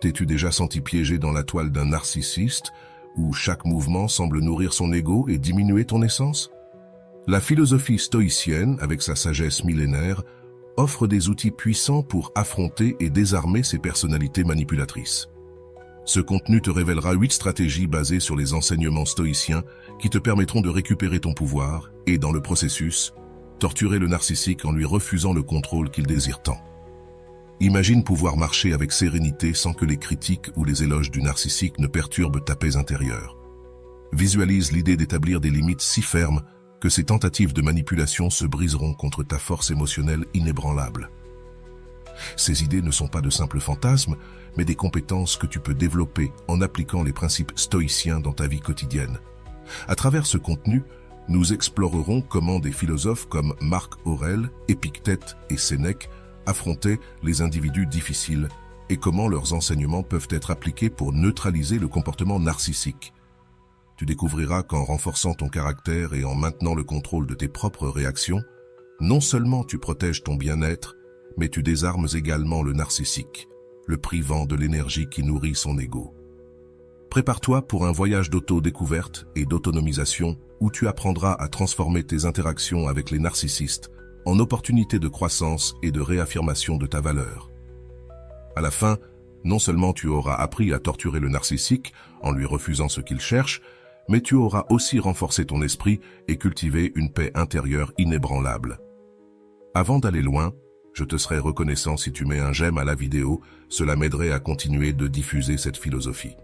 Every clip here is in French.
T'es-tu déjà senti piégé dans la toile d'un narcissiste, où chaque mouvement semble nourrir son ego et diminuer ton essence? La philosophie stoïcienne, avec sa sagesse millénaire, offre des outils puissants pour affronter et désarmer ces personnalités manipulatrices. Ce contenu te révélera 8 stratégies basées sur les enseignements stoïciens qui te permettront de récupérer ton pouvoir et, dans le processus, torturer le narcissique en lui refusant le contrôle qu'il désire tant. Imagine pouvoir marcher avec sérénité sans que les critiques ou les éloges du narcissique ne perturbent ta paix intérieure. Visualise l'idée d'établir des limites si fermes que ces tentatives de manipulation se briseront contre ta force émotionnelle inébranlable. Ces idées ne sont pas de simples fantasmes, mais des compétences que tu peux développer en appliquant les principes stoïciens dans ta vie quotidienne. À travers ce contenu, nous explorerons comment des philosophes comme Marc Aurèle, Épictète et Sénèque affrontaient les individus difficiles et comment leurs enseignements peuvent être appliqués pour neutraliser le comportement narcissique. Tu découvriras qu'en renforçant ton caractère et en maintenant le contrôle de tes propres réactions, non seulement tu protèges ton bien-être, mais tu désarmes également le narcissique, le privant de l'énergie qui nourrit son ego. Prépare-toi pour un voyage d'auto-découverte et d'autonomisation où tu apprendras à transformer tes interactions avec les narcissistes en opportunités de croissance et de réaffirmation de ta valeur. À la fin, non seulement tu auras appris à torturer le narcissique en lui refusant ce qu'il cherche, mais tu auras aussi renforcé ton esprit et cultivé une paix intérieure inébranlable. Avant d'aller loin, je te serais reconnaissant si tu mets un j'aime à la vidéo, cela m'aiderait à continuer de diffuser cette philosophie.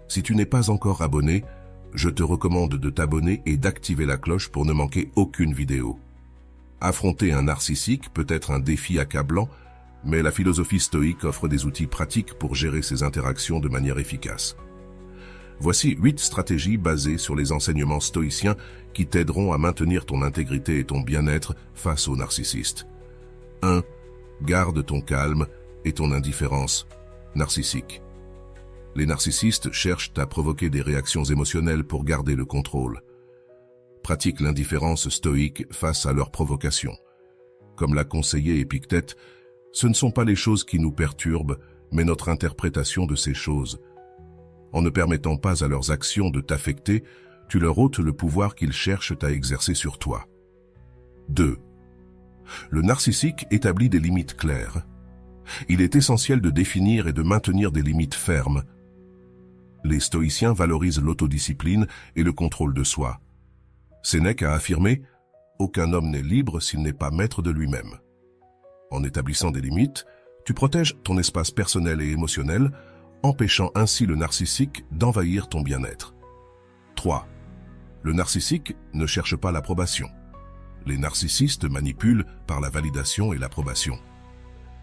Si tu n'es pas encore abonné, je te recommande de t'abonner et d'activer la cloche pour ne manquer aucune vidéo. Affronter un narcissique peut être un défi accablant, mais la philosophie stoïque offre des outils pratiques pour gérer ces interactions de manière efficace. Voici 8 stratégies basées sur les enseignements stoïciens qui t'aideront à maintenir ton intégrité et ton bien-être face aux narcissistes. 1. Garde ton calme et ton indifférence narcissique. Les narcissistes cherchent à provoquer des réactions émotionnelles pour garder le contrôle. Pratique l'indifférence stoïque face à leurs provocations. Comme l'a conseillé Épictète, ce ne sont pas les choses qui nous perturbent, mais notre interprétation de ces choses. En ne permettant pas à leurs actions de t'affecter, tu leur ôtes le pouvoir qu'ils cherchent à exercer sur toi. 2. Le narcissique établit des limites claires. Il est essentiel de définir et de maintenir des limites fermes. Les stoïciens valorisent l'autodiscipline et le contrôle de soi. Sénèque a affirmé « Aucun homme n'est libre s'il n'est pas maître de lui-même ». En établissant des limites, tu protèges ton espace personnel et émotionnel, empêchant ainsi le narcissique d'envahir ton bien-être. 3. Le narcissique ne cherche pas l'approbation. Les narcissistes manipulent par la validation et l'approbation.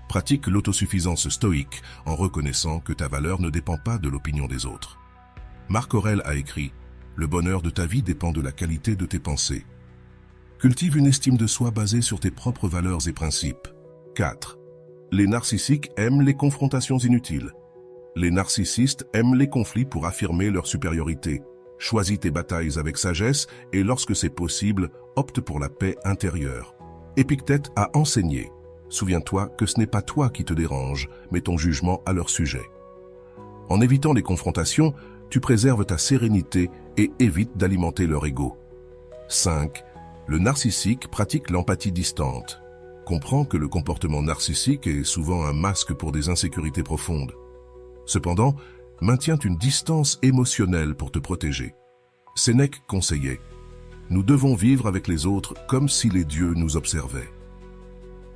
Pratique l'autosuffisance stoïque en reconnaissant que ta valeur ne dépend pas de l'opinion des autres. Marc Aurèle a écrit « Le bonheur de ta vie dépend de la qualité de tes pensées ». Cultive une estime de soi basée sur tes propres valeurs et principes. 4. Les narcissiques aiment les confrontations inutiles. Les narcissistes aiment les conflits pour affirmer leur supériorité. Choisis tes batailles avec sagesse et lorsque c'est possible, opte pour la paix intérieure. Épictète a enseigné. Souviens-toi que ce n'est pas toi qui te dérange, mais ton jugement à leur sujet. En évitant les confrontations, tu préserves ta sérénité et évites d'alimenter leur ego. 5. Le narcissique pratique l'empathie distante. Comprends que le comportement narcissique est souvent un masque pour des insécurités profondes. Cependant, maintiens une distance émotionnelle pour te protéger. Sénèque conseillait « Nous devons vivre avec les autres comme si les dieux nous observaient ».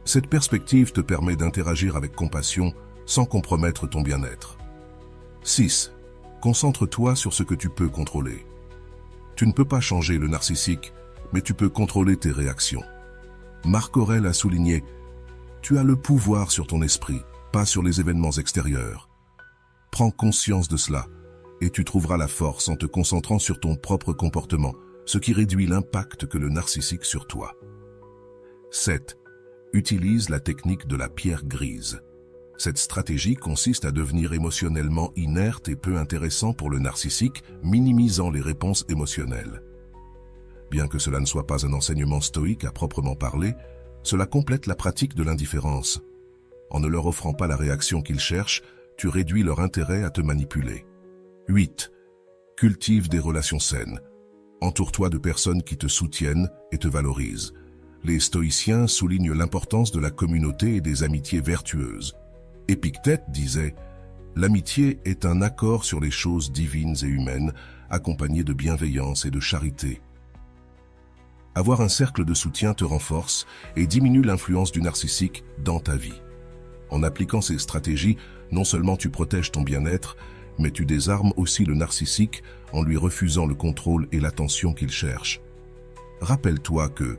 Cette perspective te permet d'interagir avec compassion sans compromettre ton bien-être. 6. Concentre-toi sur ce que tu peux contrôler. Tu ne peux pas changer le narcissique, mais tu peux contrôler tes réactions. Marc Aurèle a souligné « Tu as le pouvoir sur ton esprit, pas sur les événements extérieurs. » Prends conscience de cela, et tu trouveras la force en te concentrant sur ton propre comportement, ce qui réduit l'impact que le narcissique sur toi. 7. Utilise la technique de la pierre grise. Cette stratégie consiste à devenir émotionnellement inerte et peu intéressant pour le narcissique, minimisant les réponses émotionnelles. Bien que cela ne soit pas un enseignement stoïque à proprement parler, cela complète la pratique de l'indifférence. En ne leur offrant pas la réaction qu'ils cherchent, tu réduis leur intérêt à te manipuler. 8. Cultive des relations saines. Entoure-toi de personnes qui te soutiennent et te valorisent. Les stoïciens soulignent l'importance de la communauté et des amitiés vertueuses. Épictète disait « L'amitié est un accord sur les choses divines et humaines, accompagné de bienveillance et de charité. » Avoir un cercle de soutien te renforce et diminue l'influence du narcissique dans ta vie. En appliquant ces stratégies, non seulement tu protèges ton bien-être, mais tu désarmes aussi le narcissique en lui refusant le contrôle et l'attention qu'il cherche. Rappelle-toi que,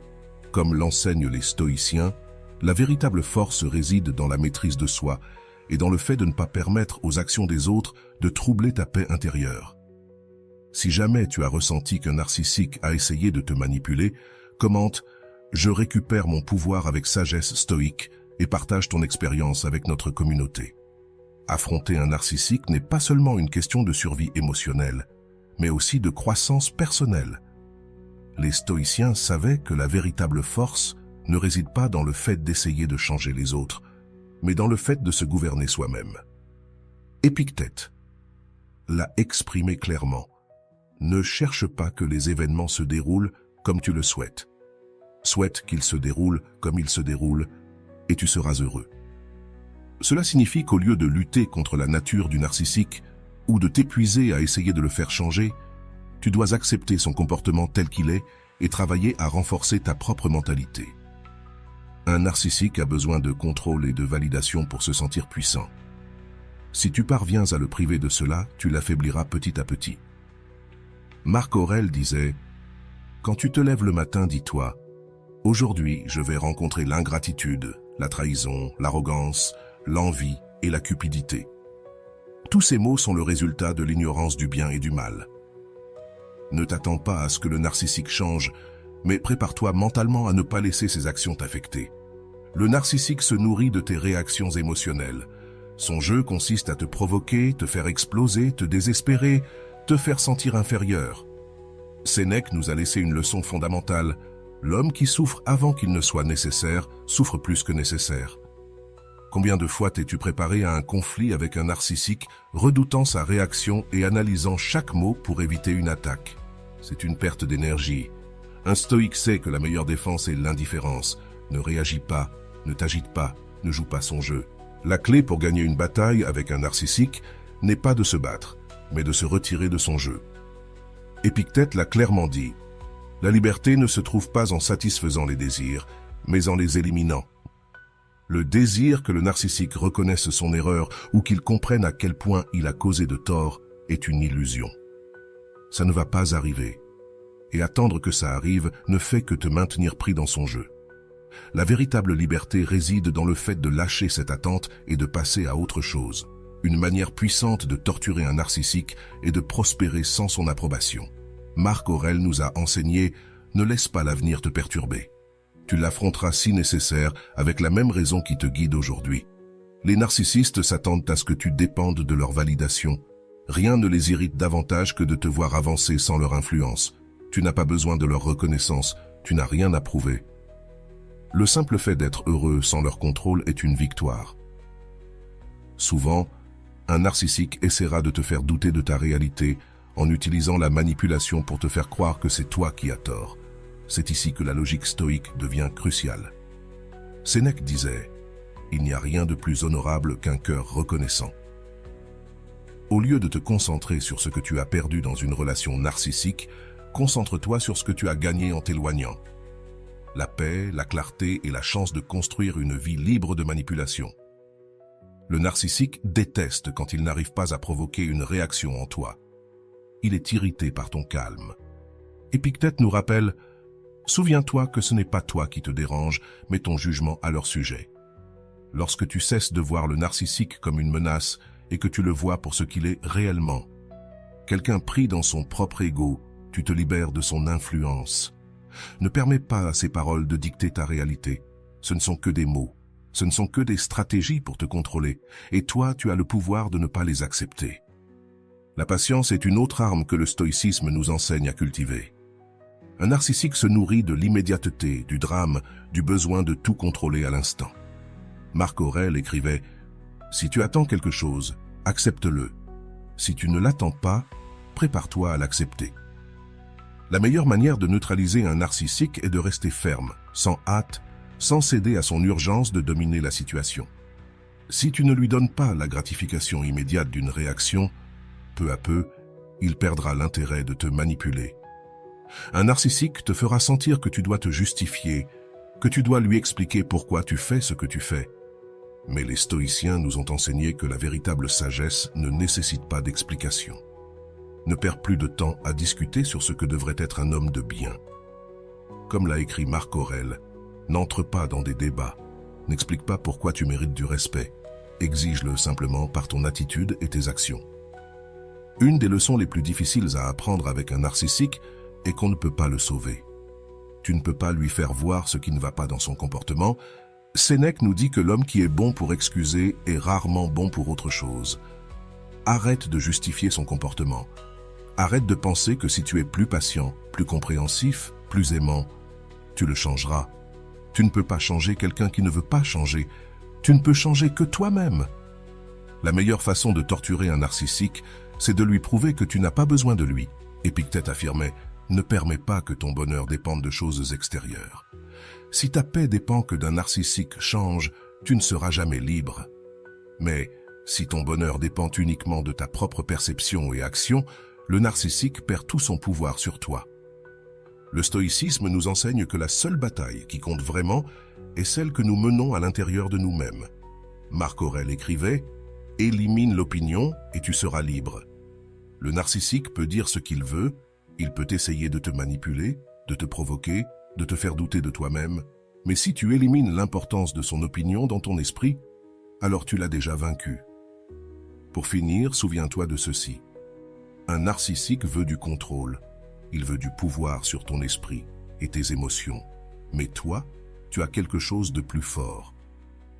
comme l'enseignent les stoïciens, la véritable force réside dans la maîtrise de soi et dans le fait de ne pas permettre aux actions des autres de troubler ta paix intérieure. Si jamais tu as ressenti qu'un narcissique a essayé de te manipuler, commente « Je récupère mon pouvoir avec sagesse stoïque » et partage ton expérience avec notre communauté. Affronter un narcissique n'est pas seulement une question de survie émotionnelle, mais aussi de croissance personnelle. Les stoïciens savaient que la véritable force ne réside pas dans le fait d'essayer de changer les autres, mais dans le fait de se gouverner soi-même. Épictète l'a exprimé clairement. Ne cherche pas que les événements se déroulent comme tu le souhaites. Souhaite qu'ils se déroulent comme ils se déroulent et tu seras heureux. Cela signifie qu'au lieu de lutter contre la nature du narcissique ou de t'épuiser à essayer de le faire changer, tu dois accepter son comportement tel qu'il est et travailler à renforcer ta propre mentalité. Un narcissique a besoin de contrôle et de validation pour se sentir puissant. Si tu parviens à le priver de cela, tu l'affaibliras petit à petit. Marc Aurèle disait « Quand tu te lèves le matin, dis-toi « Aujourd'hui, je vais rencontrer l'ingratitude, la trahison, l'arrogance, l'envie et la cupidité. » Tous ces mots sont le résultat de l'ignorance du bien et du mal. Ne t'attends pas à ce que le narcissique change, mais prépare-toi mentalement à ne pas laisser ses actions t'affecter. Le narcissique se nourrit de tes réactions émotionnelles. Son jeu consiste à te provoquer, te faire exploser, te désespérer, te faire sentir inférieur. Sénèque nous a laissé une leçon fondamentale. L'homme qui souffre avant qu'il ne soit nécessaire, souffre plus que nécessaire. Combien de fois t'es-tu préparé à un conflit avec un narcissique, redoutant sa réaction et analysant chaque mot pour éviter une attaque? C'est une perte d'énergie. Un stoïque sait que la meilleure défense est l'indifférence. Ne réagis pas, ne t'agite pas, ne joue pas son jeu. La clé pour gagner une bataille avec un narcissique n'est pas de se battre, mais de se retirer de son jeu. Épictète l'a clairement dit. La liberté ne se trouve pas en satisfaisant les désirs, mais en les éliminant. Le désir que le narcissique reconnaisse son erreur ou qu'il comprenne à quel point il a causé de tort est une illusion. Ça ne va pas arriver. Et attendre que ça arrive ne fait que te maintenir pris dans son jeu. La véritable liberté réside dans le fait de lâcher cette attente et de passer à autre chose. Une manière puissante de torturer un narcissique est de prospérer sans son approbation. Marc Aurèle nous a enseigné « Ne laisse pas l'avenir te perturber ». Tu l'affronteras si nécessaire avec la même raison qui te guide aujourd'hui. Les narcissistes s'attendent à ce que tu dépendes de leur validation. Rien ne les irrite davantage que de te voir avancer sans leur influence. Tu n'as pas besoin de leur reconnaissance, tu n'as rien à prouver. Le simple fait d'être heureux sans leur contrôle est une victoire. Souvent, un narcissique essaiera de te faire douter de ta réalité en utilisant la manipulation pour te faire croire que c'est toi qui as tort. C'est ici que la logique stoïque devient cruciale. Sénèque disait « Il n'y a rien de plus honorable qu'un cœur reconnaissant ». Au lieu de te concentrer sur ce que tu as perdu dans une relation narcissique, concentre-toi sur ce que tu as gagné en t'éloignant. La paix, la clarté et la chance de construire une vie libre de manipulation. Le narcissique déteste quand il n'arrive pas à provoquer une réaction en toi. Il est irrité par ton calme. Épictète nous rappelle « Souviens-toi que ce n'est pas toi qui te dérange, mais ton jugement à leur sujet. » Lorsque tu cesses de voir le narcissique comme une menace et que tu le vois pour ce qu'il est réellement, quelqu'un pris dans son propre ego, tu te libères de son influence. Ne permets pas à ces paroles de dicter ta réalité. Ce ne sont que des mots. Ce ne sont que des stratégies pour te contrôler. Et toi, tu as le pouvoir de ne pas les accepter. La patience est une autre arme que le stoïcisme nous enseigne à cultiver. Un narcissique se nourrit de l'immédiateté, du drame, du besoin de tout contrôler à l'instant. Marc Aurèle écrivait « Si tu attends quelque chose, accepte-le. Si tu ne l'attends pas, prépare-toi à l'accepter. La meilleure manière de neutraliser un narcissique est de rester ferme, sans hâte, sans céder à son urgence de dominer la situation. Si tu ne lui donnes pas la gratification immédiate d'une réaction, peu à peu, il perdra l'intérêt de te manipuler. Un narcissique te fera sentir que tu dois te justifier, que tu dois lui expliquer pourquoi tu fais ce que tu fais. Mais les stoïciens nous ont enseigné que la véritable sagesse ne nécessite pas d'explication. Ne perds plus de temps à discuter sur ce que devrait être un homme de bien. Comme l'a écrit Marc Aurèle, n'entre pas dans des débats, n'explique pas pourquoi tu mérites du respect, exige-le simplement par ton attitude et tes actions. Une des leçons les plus difficiles à apprendre avec un narcissique est qu'on ne peut pas le sauver. Tu ne peux pas lui faire voir ce qui ne va pas dans son comportement. Sénèque nous dit que l'homme qui est bon pour excuser est rarement bon pour autre chose. Arrête de justifier son comportement. Arrête de penser que si tu es plus patient, plus compréhensif, plus aimant, tu le changeras. Tu ne peux pas changer quelqu'un qui ne veut pas changer. Tu ne peux changer que toi-même. La meilleure façon de torturer un narcissique, c'est de lui prouver que tu n'as pas besoin de lui. Épictète affirmait « Ne permets pas que ton bonheur dépende de choses extérieures. Si ta paix dépend que d'un narcissique change, tu ne seras jamais libre. Mais si ton bonheur dépend uniquement de ta propre perception et action, le narcissique perd tout son pouvoir sur toi. » Le stoïcisme nous enseigne que la seule bataille qui compte vraiment est celle que nous menons à l'intérieur de nous-mêmes. Marc Aurèle écrivait « Élimine l'opinion et tu seras libre ». Le narcissique peut dire ce qu'il veut, il peut essayer de te manipuler, de te provoquer, de te faire douter de toi-même, mais si tu élimines l'importance de son opinion dans ton esprit, alors tu l'as déjà vaincu. Pour finir, souviens-toi de ceci. Un narcissique veut du contrôle. Il veut du pouvoir sur ton esprit et tes émotions. Mais toi, tu as quelque chose de plus fort.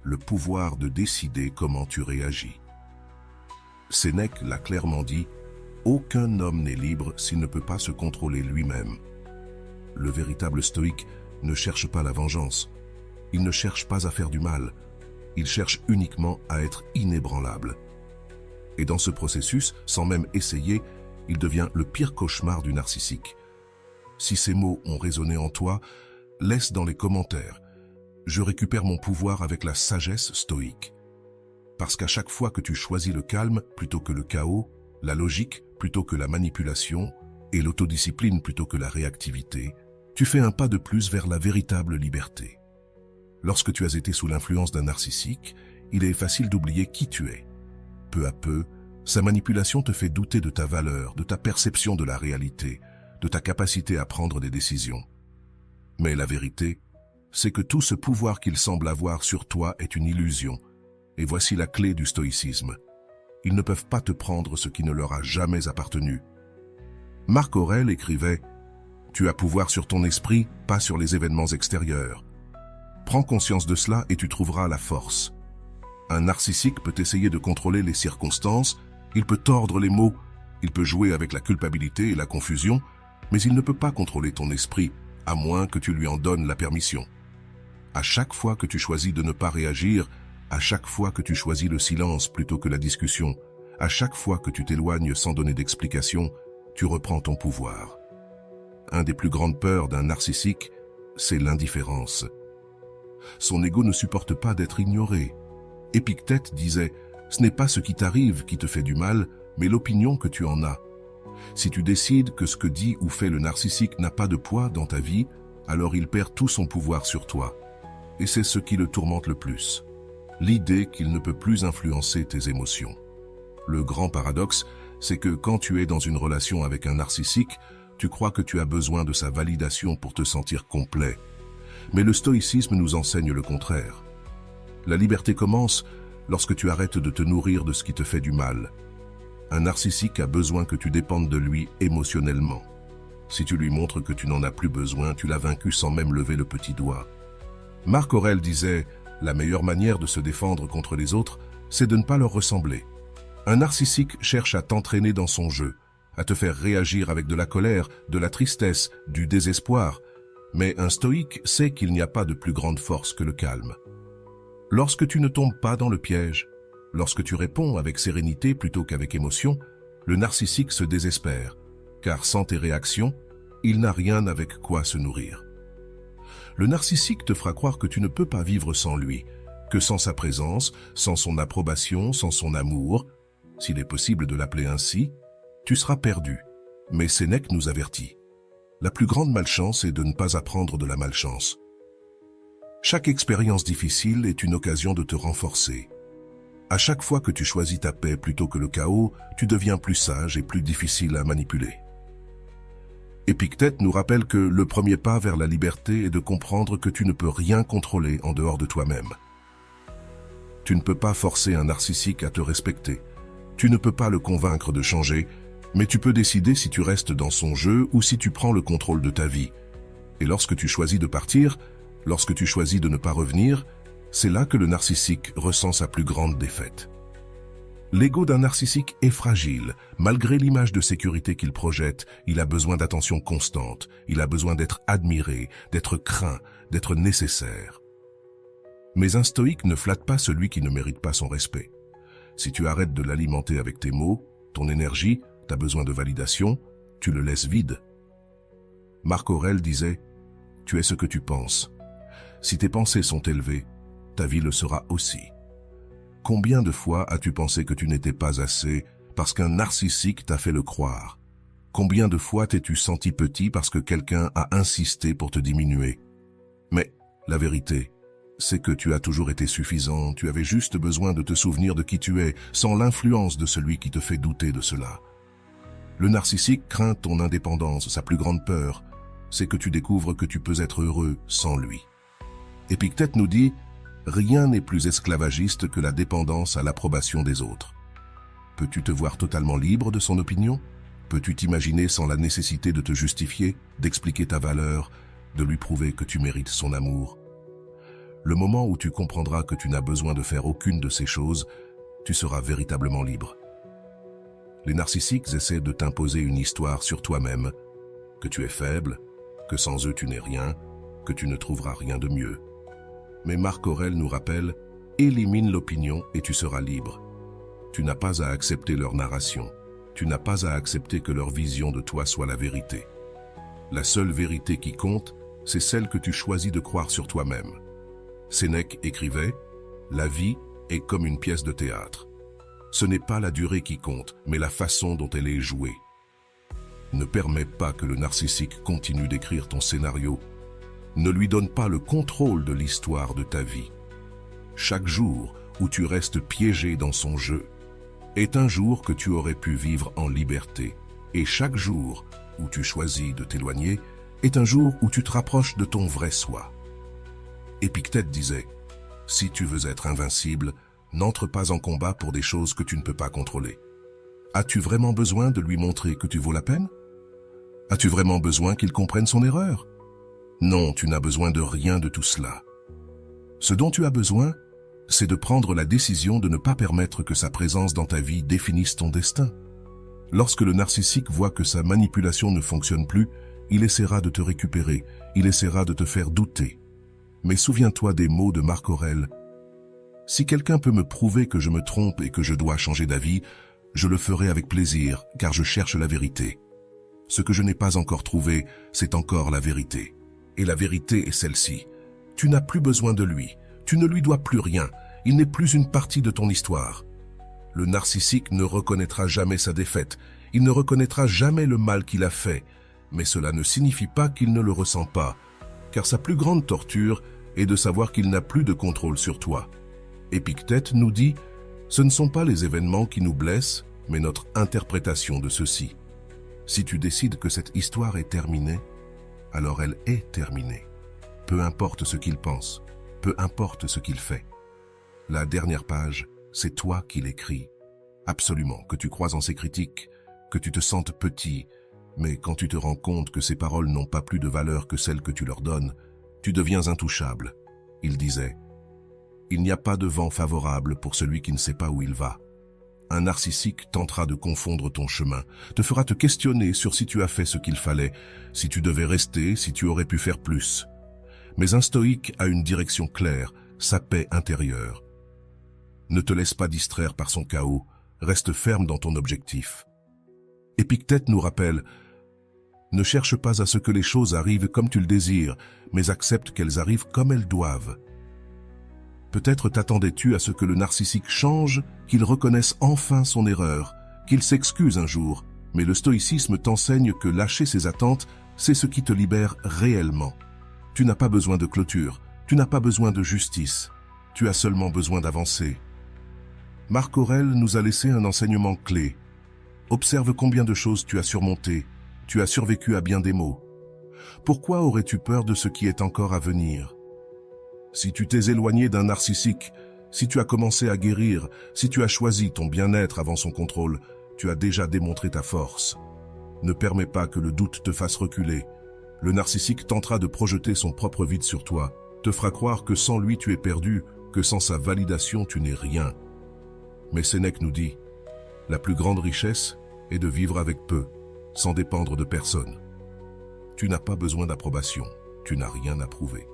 Le pouvoir de décider comment tu réagis. Sénèque l'a clairement dit, « Aucun homme n'est libre s'il ne peut pas se contrôler lui-même. » Le véritable stoïque ne cherche pas la vengeance. Il ne cherche pas à faire du mal. Il cherche uniquement à être inébranlable. Et dans ce processus, sans même essayer, il devient le pire cauchemar du narcissique. Si ces mots ont résonné en toi, laisse dans les commentaires « Je récupère mon pouvoir avec la sagesse stoïque ». Parce qu'à chaque fois que tu choisis le calme plutôt que le chaos, la logique plutôt que la manipulation et l'autodiscipline plutôt que la réactivité, tu fais un pas de plus vers la véritable liberté. Lorsque tu as été sous l'influence d'un narcissique, il est facile d'oublier qui tu es. Peu à peu, sa manipulation te fait douter de ta valeur, de ta perception de la réalité, de ta capacité à prendre des décisions. Mais la vérité, c'est que tout ce pouvoir qu'il semble avoir sur toi est une illusion. Et voici la clé du stoïcisme. Ils ne peuvent pas te prendre ce qui ne leur a jamais appartenu. Marc Aurèle écrivait « Tu as pouvoir sur ton esprit, pas sur les événements extérieurs. Prends conscience de cela et tu trouveras la force. » Un narcissique peut essayer de contrôler les circonstances, il peut tordre les mots, il peut jouer avec la culpabilité et la confusion, mais il ne peut pas contrôler ton esprit, à moins que tu lui en donnes la permission. À chaque fois que tu choisis de ne pas réagir, à chaque fois que tu choisis le silence plutôt que la discussion, à chaque fois que tu t'éloignes sans donner d'explication, tu reprends ton pouvoir. Un des plus grandes peurs d'un narcissique, c'est l'indifférence. Son ego ne supporte pas d'être ignoré. Épictète disait « Ce n'est pas ce qui t'arrive qui te fait du mal, mais l'opinion que tu en as. Si tu décides que ce que dit ou fait le narcissique n'a pas de poids dans ta vie, alors il perd tout son pouvoir sur toi. Et c'est ce qui le tourmente le plus. L'idée qu'il ne peut plus influencer tes émotions. Le grand paradoxe, c'est que quand tu es dans une relation avec un narcissique, tu crois que tu as besoin de sa validation pour te sentir complet. Mais le stoïcisme nous enseigne le contraire. La liberté commence lorsque tu arrêtes de te nourrir de ce qui te fait du mal. Un narcissique a besoin que tu dépendes de lui émotionnellement. Si tu lui montres que tu n'en as plus besoin, tu l'as vaincu sans même lever le petit doigt. Marc Aurèle disait « La meilleure manière de se défendre contre les autres, c'est de ne pas leur ressembler. » Un narcissique cherche à t'entraîner dans son jeu, à te faire réagir avec de la colère, de la tristesse, du désespoir. Mais un stoïque sait qu'il n'y a pas de plus grande force que le calme. Lorsque tu ne tombes pas dans le piège, Lorsque tu réponds avec sérénité plutôt qu'avec émotion, le narcissique se désespère, car sans tes réactions, il n'a rien avec quoi se nourrir. Le narcissique te fera croire que tu ne peux pas vivre sans lui, que sans sa présence, sans son approbation, sans son amour, s'il est possible de l'appeler ainsi, tu seras perdu. Mais Sénèque nous avertit. La plus grande malchance est de ne pas apprendre de la malchance. Chaque expérience difficile est une occasion de te renforcer. À chaque fois que tu choisis ta paix plutôt que le chaos, tu deviens plus sage et plus difficile à manipuler. Épictète nous rappelle que le premier pas vers la liberté est de comprendre que tu ne peux rien contrôler en dehors de toi-même. Tu ne peux pas forcer un narcissique à te respecter. Tu ne peux pas le convaincre de changer, mais tu peux décider si tu restes dans son jeu ou si tu prends le contrôle de ta vie. Et lorsque tu choisis de partir, lorsque tu choisis de ne pas revenir, c'est là que le narcissique ressent sa plus grande défaite. L'ego d'un narcissique est fragile. Malgré l'image de sécurité qu'il projette, il a besoin d'attention constante. Il a besoin d'être admiré, d'être craint, d'être nécessaire. Mais un stoïque ne flatte pas celui qui ne mérite pas son respect. Si tu arrêtes de l'alimenter avec tes mots, ton énergie, ta besoin de validation, tu le laisses vide. Marc Aurèle disait « Tu es ce que tu penses. Si tes pensées sont élevées, ta vie le sera aussi. » Combien de fois as-tu pensé que tu n'étais pas assez parce qu'un narcissique t'a fait le croire? Combien de fois t'es-tu senti petit parce que quelqu'un a insisté pour te diminuer? Mais la vérité, c'est que tu as toujours été suffisant, tu avais juste besoin de te souvenir de qui tu es, sans l'influence de celui qui te fait douter de cela. Le narcissique craint ton indépendance, sa plus grande peur, c'est que tu découvres que tu peux être heureux sans lui. Épictète nous dit « Rien n'est plus esclavagiste que la dépendance à l'approbation des autres. » Peux-tu te voir totalement libre de son opinion? Peux-tu t'imaginer sans la nécessité de te justifier, d'expliquer ta valeur, de lui prouver que tu mérites son amour? Le moment où tu comprendras que tu n'as besoin de faire aucune de ces choses, tu seras véritablement libre. Les narcissiques essaient de t'imposer une histoire sur toi-même, que tu es faible, que sans eux tu n'es rien, que tu ne trouveras rien de mieux. Mais Marc Aurèle nous rappelle « Élimine l'opinion et tu seras libre. » Tu n'as pas à accepter leur narration. Tu n'as pas à accepter que leur vision de toi soit la vérité. La seule vérité qui compte, c'est celle que tu choisis de croire sur toi-même. Sénèque écrivait « La vie est comme une pièce de théâtre. Ce n'est pas la durée qui compte, mais la façon dont elle est jouée. » Ne permets pas que le narcissique continue d'écrire ton scénario. Ne lui donne pas le contrôle de l'histoire de ta vie. Chaque jour où tu restes piégé dans son jeu est un jour que tu aurais pu vivre en liberté. Et chaque jour où tu choisis de t'éloigner est un jour où tu te rapproches de ton vrai soi. Épictète disait « Si tu veux être invincible, n'entre pas en combat pour des choses que tu ne peux pas contrôler. As-tu vraiment besoin de lui montrer que tu vaux la peine? As-tu vraiment besoin qu'il comprenne son erreur? Non, tu n'as besoin de rien de tout cela. Ce dont tu as besoin, c'est de prendre la décision de ne pas permettre que sa présence dans ta vie définisse ton destin. Lorsque le narcissique voit que sa manipulation ne fonctionne plus, il essaiera de te récupérer, il essaiera de te faire douter. Mais souviens-toi des mots de Marc Aurèle. « Si quelqu'un peut me prouver que je me trompe et que je dois changer d'avis, je le ferai avec plaisir, car je cherche la vérité. Ce que je n'ai pas encore trouvé, c'est encore la vérité. Et la vérité est celle-ci. Tu n'as plus besoin de lui. Tu ne lui dois plus rien. Il n'est plus une partie de ton histoire. » Le narcissique ne reconnaîtra jamais sa défaite. Il ne reconnaîtra jamais le mal qu'il a fait. Mais cela ne signifie pas qu'il ne le ressent pas, car sa plus grande torture est de savoir qu'il n'a plus de contrôle sur toi. Épictète nous dit « Ce ne sont pas les événements qui nous blessent, mais notre interprétation de ceux-ci. Si tu décides que cette histoire est terminée, alors elle est terminée. Peu importe ce qu'il pense, peu importe ce qu'il fait. La dernière page, c'est toi qui l'écris. Absolument, que tu crois en ses critiques, que tu te sentes petit, mais quand tu te rends compte que ces paroles n'ont pas plus de valeur que celles que tu leur donnes, tu deviens intouchable. » Il disait « Il n'y a pas de vent favorable pour celui qui ne sait pas où il va. » Un narcissique tentera de confondre ton chemin, te fera te questionner sur si tu as fait ce qu'il fallait, si tu devais rester, si tu aurais pu faire plus. Mais un stoïque a une direction claire, sa paix intérieure. Ne te laisse pas distraire par son chaos, reste ferme dans ton objectif. Épictète nous rappelle: ne cherche pas à ce que les choses arrivent comme tu le désires, mais accepte qu'elles arrivent comme elles doivent. Peut-être t'attendais-tu à ce que le narcissique change, qu'il reconnaisse enfin son erreur, qu'il s'excuse un jour, mais le stoïcisme t'enseigne que lâcher ses attentes, c'est ce qui te libère réellement. Tu n'as pas besoin de clôture, tu n'as pas besoin de justice, tu as seulement besoin d'avancer. Marc Aurèle nous a laissé un enseignement clé. Observe combien de choses tu as surmontées, tu as survécu à bien des maux. Pourquoi aurais-tu peur de ce qui est encore à venir? Si tu t'es éloigné d'un narcissique, si tu as commencé à guérir, si tu as choisi ton bien-être avant son contrôle, tu as déjà démontré ta force. Ne permets pas que le doute te fasse reculer. Le narcissique tentera de projeter son propre vide sur toi, te fera croire que sans lui tu es perdu, que sans sa validation tu n'es rien. Mais Sénèque nous dit: la plus grande richesse est de vivre avec peu, sans dépendre de personne. Tu n'as pas besoin d'approbation, tu n'as rien à prouver.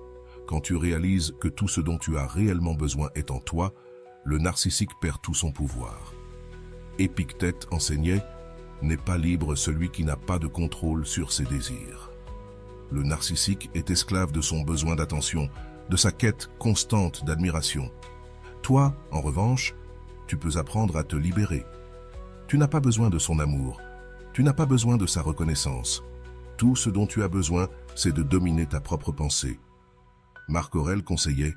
Quand tu réalises que tout ce dont tu as réellement besoin est en toi, le narcissique perd tout son pouvoir. Épictète enseignait: n'est pas libre celui qui n'a pas de contrôle sur ses désirs. Le narcissique est esclave de son besoin d'attention, de sa quête constante d'admiration. Toi, en revanche, tu peux apprendre à te libérer. Tu n'as pas besoin de son amour, tu n'as pas besoin de sa reconnaissance. Tout ce dont tu as besoin, c'est de dominer ta propre pensée. Marc Aurèle conseillait: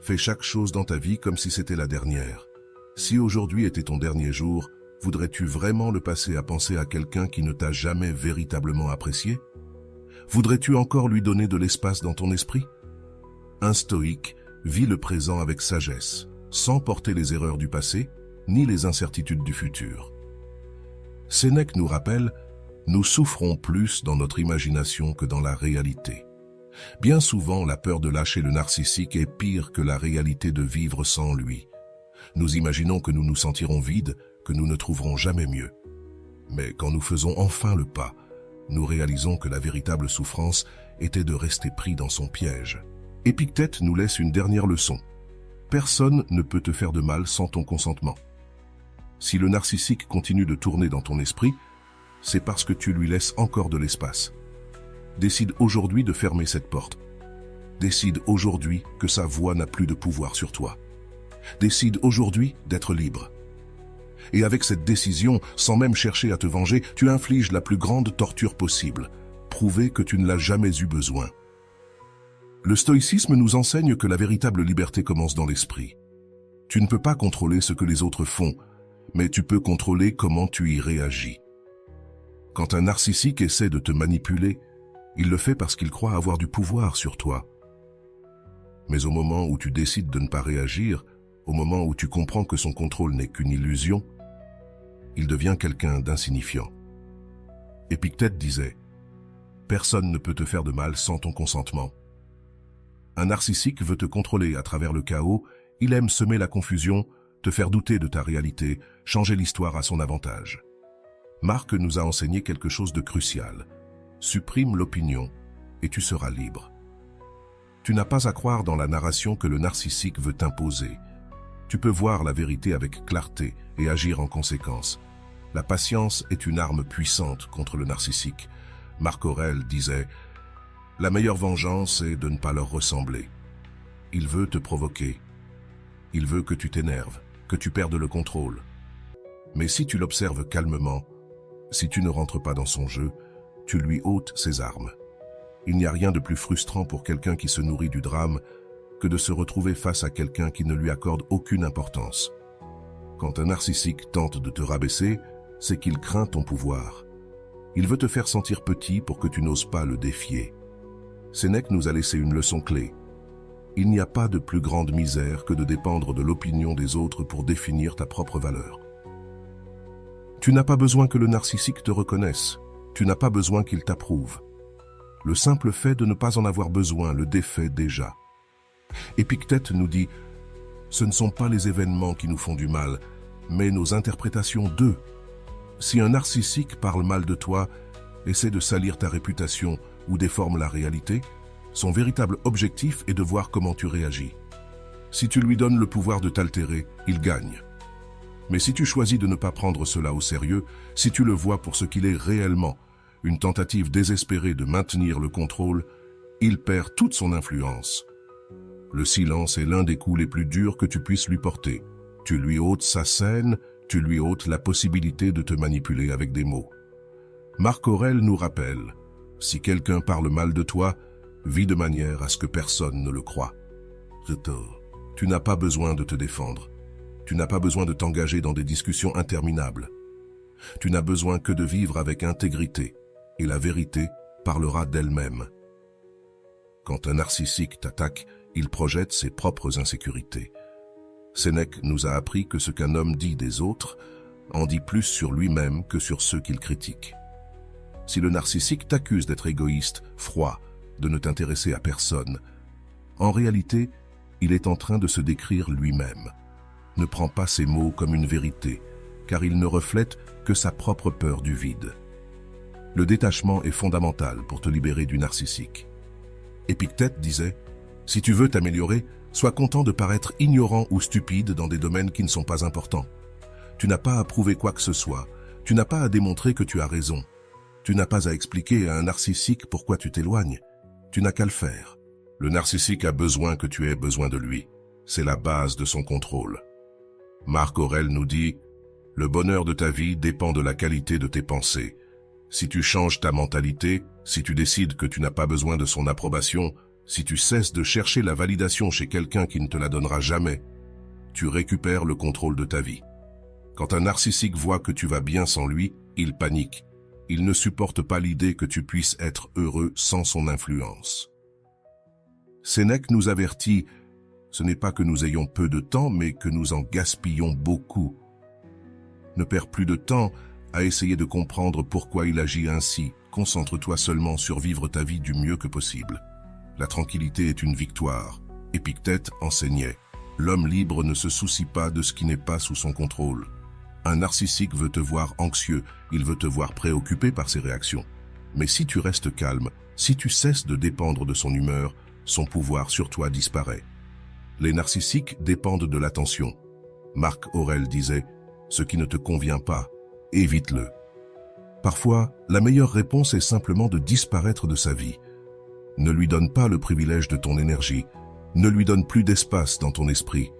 fais chaque chose dans ta vie comme si c'était la dernière. Si aujourd'hui était ton dernier jour, voudrais-tu vraiment le passer à penser à quelqu'un qui ne t'a jamais véritablement apprécié? Voudrais-tu encore lui donner de l'espace dans ton esprit? Un stoïque vit le présent avec sagesse, sans porter les erreurs du passé, ni les incertitudes du futur. Sénèque nous rappelle: nous souffrons plus dans notre imagination que dans la réalité. Bien souvent, la peur de lâcher le narcissique est pire que la réalité de vivre sans lui. Nous imaginons que nous nous sentirons vides, que nous ne trouverons jamais mieux. Mais quand nous faisons enfin le pas, nous réalisons que la véritable souffrance était de rester pris dans son piège. Épictète nous laisse une dernière leçon. Personne ne peut te faire de mal sans ton consentement. Si le narcissique continue de tourner dans ton esprit, c'est parce que tu lui laisses encore de l'espace. Décide aujourd'hui de fermer cette porte. Décide aujourd'hui que sa voix n'a plus de pouvoir sur toi. Décide aujourd'hui d'être libre. Et avec cette décision, sans même chercher à te venger, tu infliges la plus grande torture possible. Prouver que tu ne l'as jamais eu besoin. Le stoïcisme nous enseigne que la véritable liberté commence dans l'esprit. Tu ne peux pas contrôler ce que les autres font, mais tu peux contrôler comment tu y réagis. Quand un narcissique essaie de te manipuler, il le fait parce qu'il croit avoir du pouvoir sur toi. Mais au moment où tu décides de ne pas réagir, au moment où tu comprends que son contrôle n'est qu'une illusion, il devient quelqu'un d'insignifiant. Épictète disait: personne ne peut te faire de mal sans ton consentement. Un narcissique veut te contrôler à travers le chaos, il aime semer la confusion, te faire douter de ta réalité, changer l'histoire à son avantage. Marc nous a enseigné quelque chose de crucial. Supprime l'opinion et tu seras libre. Tu n'as pas à croire dans la narration que le narcissique veut t'imposer. Tu peux voir la vérité avec clarté et agir en conséquence. La patience est une arme puissante contre le narcissique. Marc Aurèle disait: la meilleure vengeance est de ne pas leur ressembler. Il veut te provoquer. Il veut que tu t'énerves, que tu perdes le contrôle. Mais si tu l'observes calmement, si tu ne rentres pas dans son jeu, tu lui ôtes ses armes. Il n'y a rien de plus frustrant pour quelqu'un qui se nourrit du drame que de se retrouver face à quelqu'un qui ne lui accorde aucune importance. Quand un narcissique tente de te rabaisser, c'est qu'il craint ton pouvoir. Il veut te faire sentir petit pour que tu n'oses pas le défier. Sénèque nous a laissé une leçon clé. Il n'y a pas de plus grande misère que de dépendre de l'opinion des autres pour définir ta propre valeur. Tu n'as pas besoin que le narcissique te reconnaisse. Tu n'as pas besoin qu'il t'approuve. Le simple fait de ne pas en avoir besoin le défait déjà. Épictète nous dit: ce ne sont pas les événements qui nous font du mal, mais nos interprétations d'eux. Si un narcissique parle mal de toi, essaie de salir ta réputation ou déforme la réalité, son véritable objectif est de voir comment tu réagis. Si tu lui donnes le pouvoir de t'altérer, il gagne. Mais si tu choisis de ne pas prendre cela au sérieux, si tu le vois pour ce qu'il est réellement, une tentative désespérée de maintenir le contrôle, il perd toute son influence. Le silence est l'un des coups les plus durs que tu puisses lui porter. Tu lui ôtes sa scène, tu lui ôtes la possibilité de te manipuler avec des mots. Marc Aurèle nous rappelle, si quelqu'un parle mal de toi, vis de manière à ce que personne ne le croie. Tu n'as pas besoin de te défendre. Tu n'as pas besoin de t'engager dans des discussions interminables. Tu n'as besoin que de vivre avec intégrité, et la vérité parlera d'elle-même. Quand un narcissique t'attaque, il projette ses propres insécurités. Sénèque nous a appris que ce qu'un homme dit des autres en dit plus sur lui-même que sur ceux qu'il critique. Si le narcissique t'accuse d'être égoïste, froid, de ne t'intéresser à personne, en réalité, il est en train de se décrire lui-même. Ne prends pas ces mots comme une vérité, car ils ne reflètent que sa propre peur du vide. Le détachement est fondamental pour te libérer du narcissique. Épictète disait « Si tu veux t'améliorer, sois content de paraître ignorant ou stupide dans des domaines qui ne sont pas importants. Tu n'as pas à prouver quoi que ce soit, tu n'as pas à démontrer que tu as raison. Tu n'as pas à expliquer à un narcissique pourquoi tu t'éloignes. Tu n'as qu'à le faire. Le narcissique a besoin que tu aies besoin de lui. C'est la base de son contrôle. » Marc Aurèle nous dit « Le bonheur de ta vie dépend de la qualité de tes pensées. Si tu changes ta mentalité, si tu décides que tu n'as pas besoin de son approbation, si tu cesses de chercher la validation chez quelqu'un qui ne te la donnera jamais, tu récupères le contrôle de ta vie. Quand un narcissique voit que tu vas bien sans lui, il panique. Il ne supporte pas l'idée que tu puisses être heureux sans son influence. » Sénèque nous avertit « Ce n'est pas que nous ayons peu de temps, mais que nous en gaspillons beaucoup. » Ne perds plus de temps à essayer de comprendre pourquoi il agit ainsi. Concentre-toi seulement sur vivre ta vie du mieux que possible. La tranquillité est une victoire. Épictète enseignait « L'homme libre ne se soucie pas de ce qui n'est pas sous son contrôle. » Un narcissique veut te voir anxieux, il veut te voir préoccupé par ses réactions. Mais si tu restes calme, si tu cesses de dépendre de son humeur, son pouvoir sur toi disparaît. Les narcissiques dépendent de l'attention. Marc Aurèle disait « Ce qui ne te convient pas, évite-le. » Parfois, la meilleure réponse est simplement de disparaître de sa vie. Ne lui donne pas le privilège de ton énergie, ne lui donne plus d'espace dans ton esprit.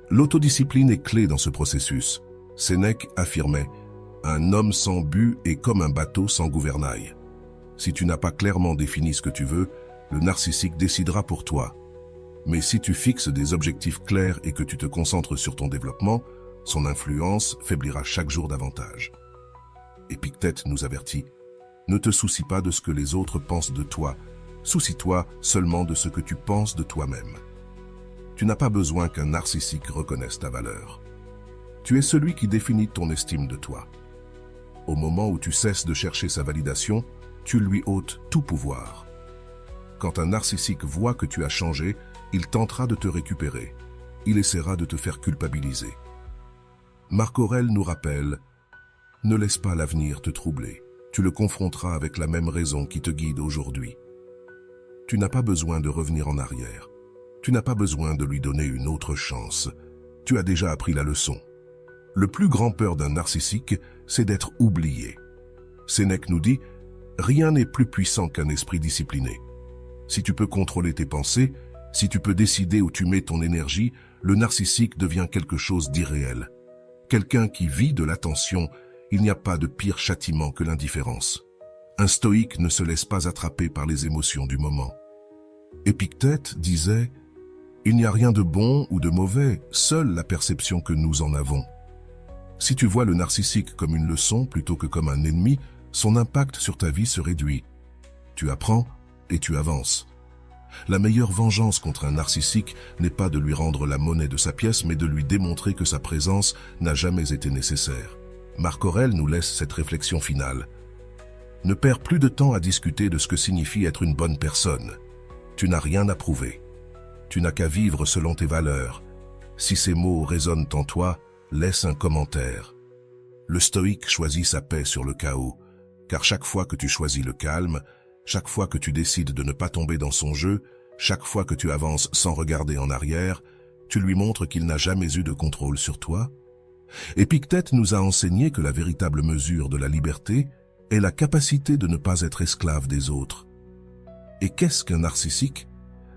L'autodiscipline est clé dans ce processus. Sénèque affirmait « Un homme sans but est comme un bateau sans gouvernail. » Si tu n'as pas clairement défini ce que tu veux, le narcissique décidera pour toi. Mais si tu fixes des objectifs clairs et que tu te concentres sur ton développement, son influence faiblira chaque jour davantage. Épictète nous avertit « Ne te soucie pas de ce que les autres pensent de toi, soucie-toi seulement de ce que tu penses de toi-même. » Tu n'as pas besoin qu'un narcissique reconnaisse ta valeur. Tu es celui qui définit ton estime de toi. Au moment où tu cesses de chercher sa validation, tu lui ôtes tout pouvoir. Quand un narcissique voit que tu as changé, il tentera de te récupérer. Il essaiera de te faire culpabiliser. Marc Aurèle nous rappelle « Ne laisse pas l'avenir te troubler. Tu le confronteras avec la même raison qui te guide aujourd'hui. » Tu n'as pas besoin de revenir en arrière. Tu n'as pas besoin de lui donner une autre chance. Tu as déjà appris la leçon. Le plus grand peur d'un narcissique, c'est d'être oublié. Sénèque nous dit « Rien n'est plus puissant qu'un esprit discipliné. » Si tu peux contrôler tes pensées, si tu peux décider où tu mets ton énergie, le narcissique devient quelque chose d'irréel. Quelqu'un qui vit de l'attention, il n'y a pas de pire châtiment que l'indifférence. Un stoïque ne se laisse pas attraper par les émotions du moment. Épictète disait « Il n'y a rien de bon ou de mauvais, seule la perception que nous en avons. » Si tu vois le narcissique comme une leçon plutôt que comme un ennemi, son impact sur ta vie se réduit. Tu apprends et tu avances. La meilleure vengeance contre un narcissique n'est pas de lui rendre la monnaie de sa pièce, mais de lui démontrer que sa présence n'a jamais été nécessaire. Marc Aurèle nous laisse cette réflexion finale. Ne perds plus de temps à discuter de ce que signifie être une bonne personne. Tu n'as rien à prouver. Tu n'as qu'à vivre selon tes valeurs. Si ces mots résonnent en toi, laisse un commentaire. Le stoïque choisit sa paix sur le chaos, car chaque fois que tu choisis le calme, chaque fois que tu décides de ne pas tomber dans son jeu, chaque fois que tu avances sans regarder en arrière, Tu lui montres qu'il n'a jamais eu de contrôle sur toi. Épictète nous a enseigné que la véritable mesure de la liberté est la capacité de ne pas être esclave des autres. Et qu'est-ce qu'un narcissique,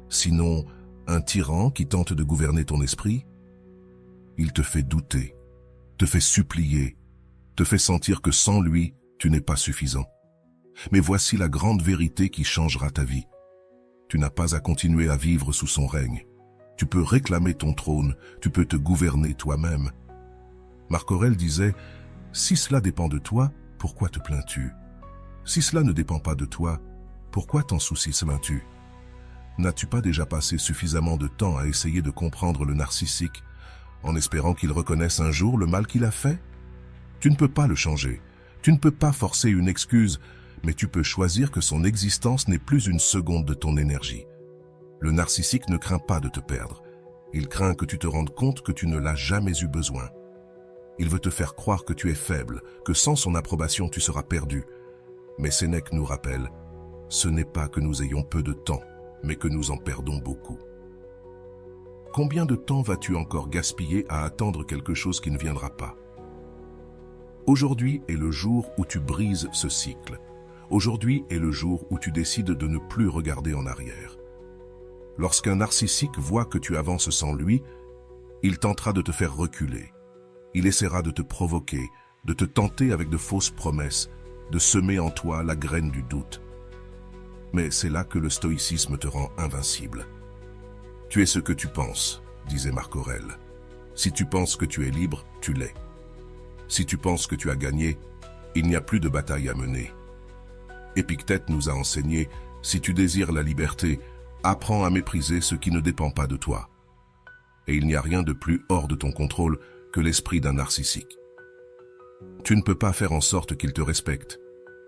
sinon un tyran qui tente de gouverner ton esprit? Il te fait douter, te fait supplier, te fait sentir que sans lui, tu n'es pas suffisant. Mais voici la grande vérité qui changera ta vie. Tu n'as pas à continuer à vivre sous son règne. Tu peux réclamer ton trône, tu peux te gouverner toi-même. Marc Aurèle disait « Si cela dépend de toi, pourquoi te plains-tu? Si cela ne dépend pas de toi, pourquoi t'en soucies-tu? N'as-tu pas déjà passé suffisamment de temps à essayer de comprendre le narcissique, en espérant qu'il reconnaisse un jour le mal qu'il a fait? Tu ne peux pas le changer, tu ne peux pas forcer une excuse, mais tu peux choisir que son existence n'est plus une seconde de ton énergie. Le narcissique ne craint pas de te perdre, il craint que tu te rendes compte que tu ne l'as jamais eu besoin. Il veut te faire croire que tu es faible, que sans son approbation tu seras perdu. Mais Sénèque nous rappelle, ce n'est pas que nous ayons peu de temps, mais que nous en perdons beaucoup. Combien de temps vas-tu encore gaspiller à attendre quelque chose qui ne viendra pas? Aujourd'hui est le jour où tu brises ce cycle. Aujourd'hui est le jour où tu décides de ne plus regarder en arrière. Lorsqu'un narcissique voit que tu avances sans lui, il tentera de te faire reculer. Il essaiera de te provoquer, de te tenter avec de fausses promesses, de semer en toi la graine du doute. Mais c'est là que le stoïcisme te rend invincible. Tu es ce que tu penses, disait Marc Aurèle. Si tu penses que tu es libre, tu l'es. Si tu penses que tu as gagné, il n'y a plus de bataille à mener. Épictète nous a enseigné, si tu désires la liberté, apprends à mépriser ce qui ne dépend pas de toi. Et il n'y a rien de plus hors de ton contrôle que l'esprit d'un narcissique. Tu ne peux pas faire en sorte qu'il te respecte.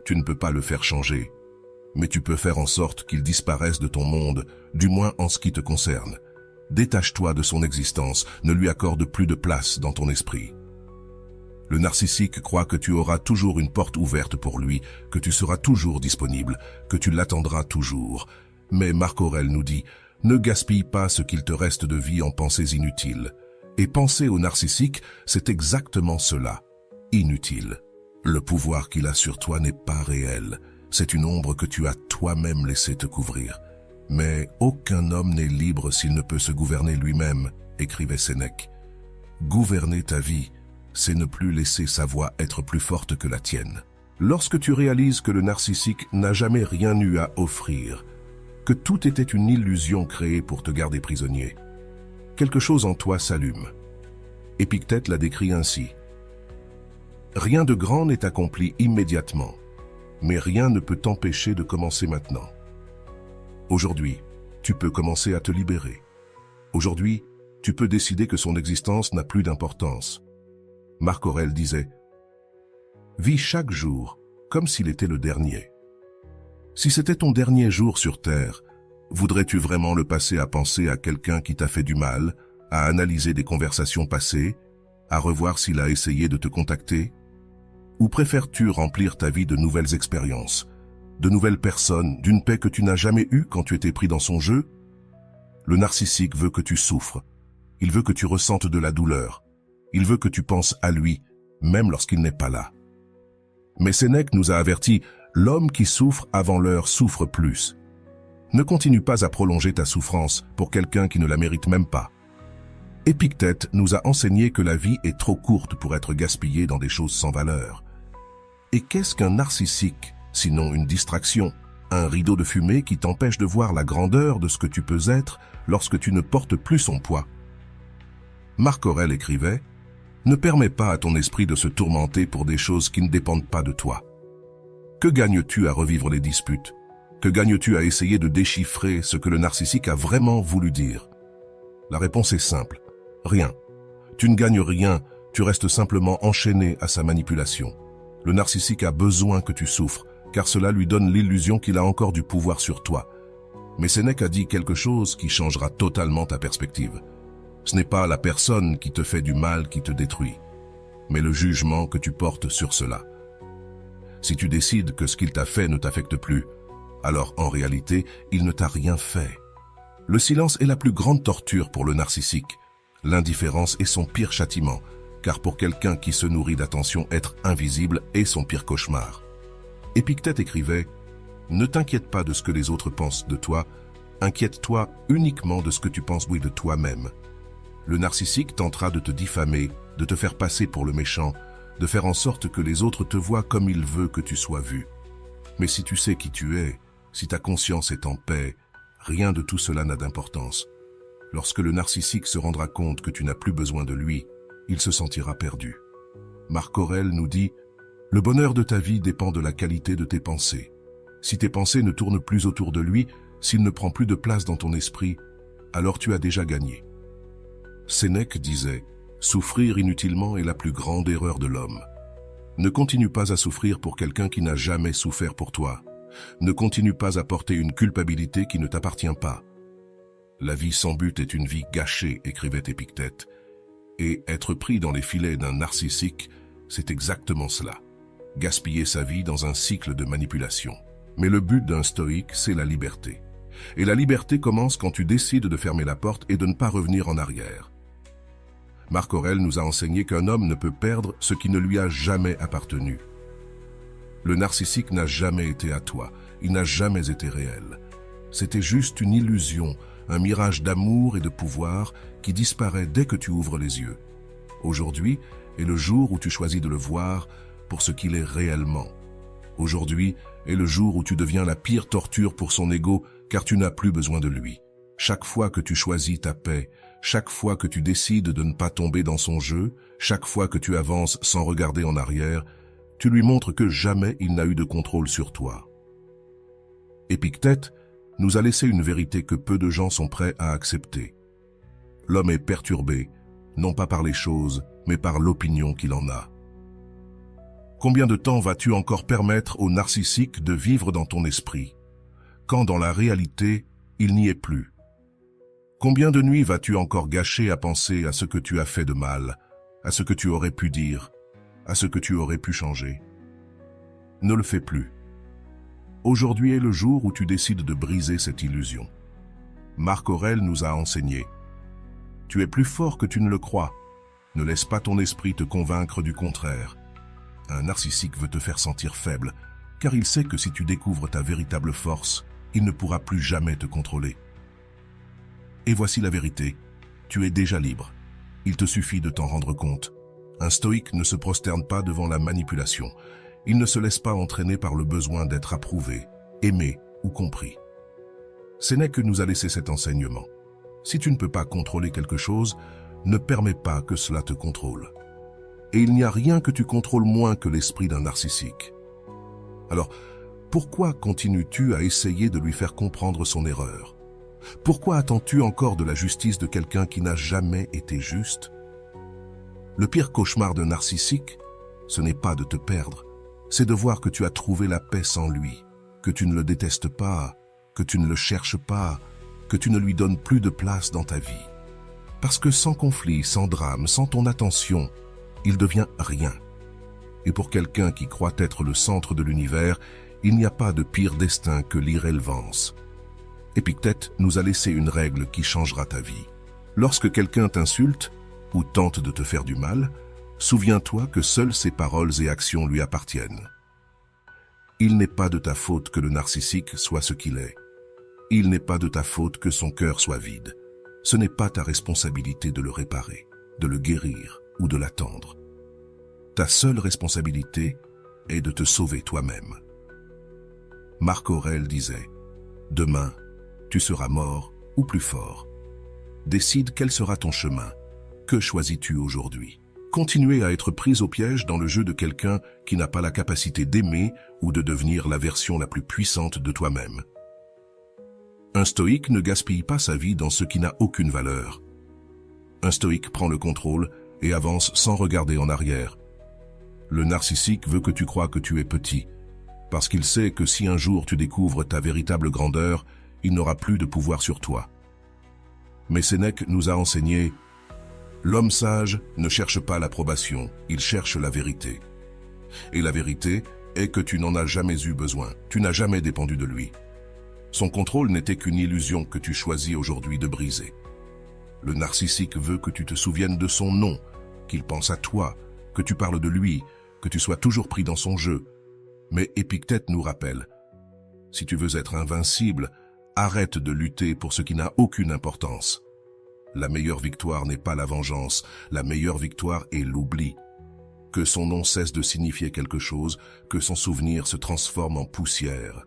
Tu ne peux pas le faire changer. Mais tu peux faire en sorte qu'il disparaisse de ton monde, du moins en ce qui te concerne. Détache-toi de son existence, ne lui accorde plus de place dans ton esprit. Le narcissique croit que tu auras toujours une porte ouverte pour lui, que tu seras toujours disponible, que tu l'attendras toujours. Mais Marc Aurèle nous dit, ne gaspille pas ce qu'il te reste de vie en pensées inutiles. Et penser au narcissique, c'est exactement cela, inutile. Le pouvoir qu'il a sur toi n'est pas réel, c'est une ombre que tu as toi-même laissé te couvrir. Mais aucun homme n'est libre s'il ne peut se gouverner lui-même, écrivait Sénèque. Gouverner ta vie, c'est ne plus laisser sa voix être plus forte que la tienne. Lorsque tu réalises que le narcissique n'a jamais rien eu à offrir, que tout était une illusion créée pour te garder prisonnier, quelque chose en toi s'allume. Épictète l'a décrit ainsi. Rien de grand n'est accompli immédiatement, mais rien ne peut t'empêcher de commencer maintenant. Aujourd'hui, tu peux commencer à te libérer. Aujourd'hui, tu peux décider que son existence n'a plus d'importance. Marc Aurèle disait « Vis chaque jour comme s'il était le dernier. Si c'était ton dernier jour sur Terre, voudrais-tu vraiment le passer à penser à quelqu'un qui t'a fait du mal, à analyser des conversations passées, à revoir s'il a essayé de te contacter? Ou préfères-tu remplir ta vie de nouvelles expériences, de nouvelles personnes, d'une paix que tu n'as jamais eue quand tu étais pris dans son jeu? Le narcissique veut que tu souffres. Il veut que tu ressentes de la douleur. Il veut que tu penses à lui, même lorsqu'il n'est pas là. Mais Sénèque nous a averti, l'homme qui souffre avant l'heure souffre plus. Ne continue pas à prolonger ta souffrance pour quelqu'un qui ne la mérite même pas. Épictète nous a enseigné que la vie est trop courte pour être gaspillée dans des choses sans valeur. Et qu'est-ce qu'un narcissique, sinon une distraction, un rideau de fumée qui t'empêche de voir la grandeur de ce que tu peux être lorsque tu ne portes plus son poids? Marc Aurèle écrivait « Ne permets pas à ton esprit de se tourmenter pour des choses qui ne dépendent pas de toi. Que gagnes-tu à revivre les disputes? Que gagnes-tu à essayer de déchiffrer ce que le narcissique a vraiment voulu dire? La réponse est simple. Rien. Tu ne gagnes rien, tu restes simplement enchaîné à sa manipulation. Le narcissique a besoin que tu souffres, car cela lui donne l'illusion qu'il a encore du pouvoir sur toi. Mais Sénèque a dit quelque chose qui changera totalement ta perspective. Ce n'est pas la personne qui te fait du mal qui te détruit, mais le jugement que tu portes sur cela. Si tu décides que ce qu'il t'a fait ne t'affecte plus, alors en réalité, il ne t'a rien fait. Le silence est la plus grande torture pour le narcissique, L'indifférence est son pire châtiment, car pour quelqu'un qui se nourrit d'attention, être invisible est son pire cauchemar. Épictète écrivait « Ne t'inquiète pas de ce que les autres pensent de toi, inquiète-toi uniquement de ce que tu penses de toi-même. » Le narcissique tentera de te diffamer, de te faire passer pour le méchant, de faire en sorte que les autres te voient comme il veut que tu sois vu. Mais si tu sais qui tu es, si ta conscience est en paix, rien de tout cela n'a d'importance. Lorsque le narcissique se rendra compte que tu n'as plus besoin de lui, il se sentira perdu. Marc Aurèle nous dit « Le bonheur de ta vie dépend de la qualité de tes pensées. Si tes pensées ne tournent plus autour de lui, s'il ne prend plus de place dans ton esprit, alors tu as déjà gagné. » Sénèque disait « Souffrir inutilement est la plus grande erreur de l'homme. Ne continue pas à souffrir pour quelqu'un qui n'a jamais souffert pour toi. Ne continue pas à porter une culpabilité qui ne t'appartient pas. La vie sans but est une vie gâchée, écrivait Épictète. Et être pris dans les filets d'un narcissique, c'est exactement cela. Gaspiller sa vie dans un cycle de manipulation. Mais le but d'un stoïque, c'est la liberté. Et la liberté commence quand tu décides de fermer la porte et de ne pas revenir en arrière. Marc Aurèle nous a enseigné qu'un homme ne peut perdre ce qui ne lui a jamais appartenu. Le narcissique n'a jamais été à toi, il n'a jamais été réel. C'était juste une illusion, un mirage d'amour et de pouvoir qui disparaît dès que tu ouvres les yeux. Aujourd'hui est le jour où tu choisis de le voir pour ce qu'il est réellement. Aujourd'hui est le jour où tu deviens la pire torture pour son ego car tu n'as plus besoin de lui. Chaque fois que tu choisis ta paix, chaque fois que tu décides de ne pas tomber dans son jeu, chaque fois que tu avances sans regarder en arrière, tu lui montres que jamais il n'a eu de contrôle sur toi. Épictète nous a laissé une vérité que peu de gens sont prêts à accepter. L'homme est perturbé, non pas par les choses, mais par l'opinion qu'il en a. Combien de temps vas-tu encore permettre au narcissique de vivre dans ton esprit, quand dans la réalité, il n'y est plus? Combien de nuits vas-tu encore gâcher à penser à ce que tu as fait de mal, à ce que tu aurais pu dire, à ce que tu aurais pu changer? Ne le fais plus. Aujourd'hui est le jour où tu décides de briser cette illusion. Marc Aurèle nous a enseigné. Tu es plus fort que tu ne le crois. Ne laisse pas ton esprit te convaincre du contraire. Un narcissique veut te faire sentir faible, car il sait que si tu découvres ta véritable force, il ne pourra plus jamais te contrôler. Et voici la vérité, tu es déjà libre. Il te suffit de t'en rendre compte. Un stoïque ne se prosterne pas devant la manipulation. Il ne se laisse pas entraîner par le besoin d'être approuvé, aimé ou compris. Sénèque nous a laissé cet enseignement. Si tu ne peux pas contrôler quelque chose, ne permets pas que cela te contrôle. Et il n'y a rien que tu contrôles moins que l'esprit d'un narcissique. Alors, pourquoi continues-tu à essayer de lui faire comprendre son erreur? Pourquoi attends-tu encore de la justice de quelqu'un qui n'a jamais été juste? Le pire cauchemar d'un narcissique, ce n'est pas de te perdre, c'est de voir que tu as trouvé la paix sans lui, que tu ne le détestes pas, que tu ne le cherches pas, que tu ne lui donnes plus de place dans ta vie. Parce que sans conflit, sans drame, sans ton attention, il devient rien. Et pour quelqu'un qui croit être le centre de l'univers, il n'y a pas de pire destin que l'irrélevance. Épictète nous a laissé une règle qui changera ta vie. Lorsque quelqu'un t'insulte ou tente de te faire du mal, souviens-toi que seules ses paroles et actions lui appartiennent. Il n'est pas de ta faute que le narcissique soit ce qu'il est. Il n'est pas de ta faute que son cœur soit vide. Ce n'est pas ta responsabilité de le réparer, de le guérir ou de l'attendre. Ta seule responsabilité est de te sauver toi-même. Marc Aurèle disait « Demain, tu seras mort ou plus fort. Décide quel sera ton chemin. Que choisis-tu aujourd'hui ? Continuer à être prise au piège dans le jeu de quelqu'un qui n'a pas la capacité d'aimer ou de devenir la version la plus puissante de toi-même. Un stoïque ne gaspille pas sa vie dans ce qui n'a aucune valeur. Un stoïque prend le contrôle et avance sans regarder en arrière. Le narcissique veut que tu crois que tu es petit, parce qu'il sait que si un jour tu découvres ta véritable grandeur, il n'aura plus de pouvoir sur toi. Mais Sénèque nous a enseigné « L'homme sage ne cherche pas l'approbation, il cherche la vérité. Et la vérité est que tu n'en as jamais eu besoin, tu n'as jamais dépendu de lui. Son contrôle n'était qu'une illusion que tu choisis aujourd'hui de briser. Le narcissique veut que tu te souviennes de son nom, qu'il pense à toi, que tu parles de lui, que tu sois toujours pris dans son jeu. Mais Épictète nous rappelle, si tu veux être invincible, arrête de lutter pour ce qui n'a aucune importance. La meilleure victoire n'est pas la vengeance, la meilleure victoire est l'oubli. Que son nom cesse de signifier quelque chose, que son souvenir se transforme en poussière.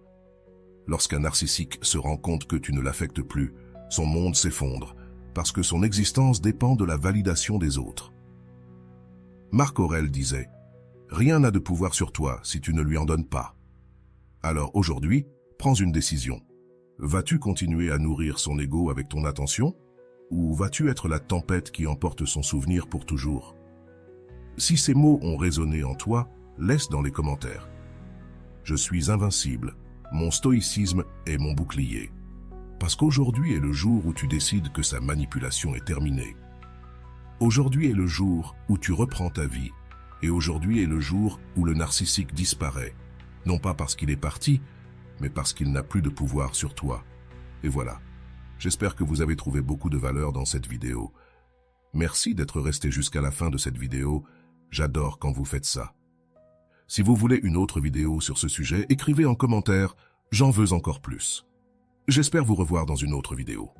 Lorsqu'un narcissique se rend compte que tu ne l'affectes plus, son monde s'effondre, parce que son existence dépend de la validation des autres. Marc Aurèle disait « Rien n'a de pouvoir sur toi si tu ne lui en donnes pas ». Alors aujourd'hui, prends une décision. Vas-tu continuer à nourrir son ego avec ton attention, ou vas-tu être la tempête qui emporte son souvenir pour toujours? Si ces mots ont résonné en toi, laisse dans les commentaires. Je suis invincible, mon stoïcisme est mon bouclier. Parce qu'aujourd'hui est le jour où tu décides que sa manipulation est terminée. Aujourd'hui est le jour où tu reprends ta vie, et aujourd'hui est le jour où le narcissique disparaît, non pas parce qu'il est parti, mais parce qu'il n'a plus de pouvoir sur toi. Et voilà. J'espère que vous avez trouvé beaucoup de valeur dans cette vidéo. Merci d'être resté jusqu'à la fin de cette vidéo. J'adore quand vous faites ça. Si vous voulez une autre vidéo sur ce sujet, écrivez en commentaire « J'en veux encore plus ». J'espère vous revoir dans une autre vidéo.